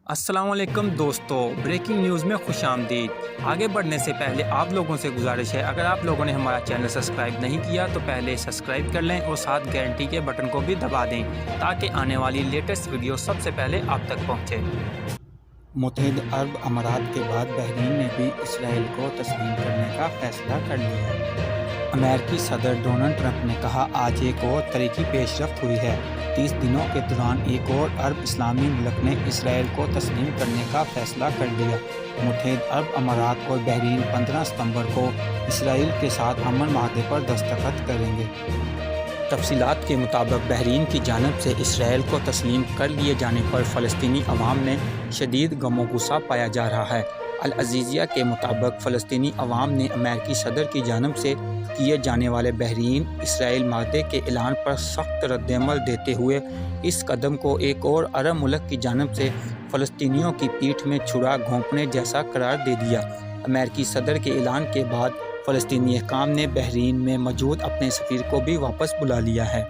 अस्सलाम वालेकुम दोस्तों, ब्रेकिंग न्यूज़ में खुश आमदीद। आगे बढ़ने से पहले आप लोगों से गुजारिश है, अगर आप लोगों ने हमारा चैनल सब्सक्राइब नहीं किया तो पहले सब्सक्राइब कर लें और साथ घंटी के बटन को भी दबा दें ताकि आने वाली लेटेस्ट वीडियो सबसे पहले आप तक पहुंचे। मुत्तहिद अरब अमारात के बाद बहरीन ने भी इसराइल को तस्लीम करने का फैसला कर लिया है। अमेरिकी सदर डोनाल्ड ट्रंप ने कहा, आज एक और तरीकी पेशरफ्त हुई है। 30 दिनों के दौरान एक और अरब इस्लामी मुल्क ने इसराइल को तस्लीम करने का फैसला कर लिया। मुत्तहिद अरब अमारात और बहरीन 15 सितंबर को इसराइल के साथ अमन माहदे पर दस्तखत करेंगे। तफसीलात के मुताबिक बहरीन की जानिब से इसराइल को तस्लीम कर लिए जाने पर फ़लस्तीनी अवाम में शदीद गम व गुस्सा पाया जा रहा है। अल अज़ीज़िया के मुताबिक फ़लस्तीनी अवाम ने अमेरिकी सदर की जानिब से किए जाने वाले बहरीन इसराइल माहदे के ऐलान पर सख्त रद्दअमल देते हुए इस कदम को एक और अरब मुल्क की जानिब से फ़लस्तीनियों की पीठ में छुरा घोंपने जैसा करार दे दिया। अमेरिकी सदर के ऐलान के बाद फ़लस्तीनी हुक्काम ने बहरीन में मौजूद अपने सफ़ीर को भी वापस बुला लिया है।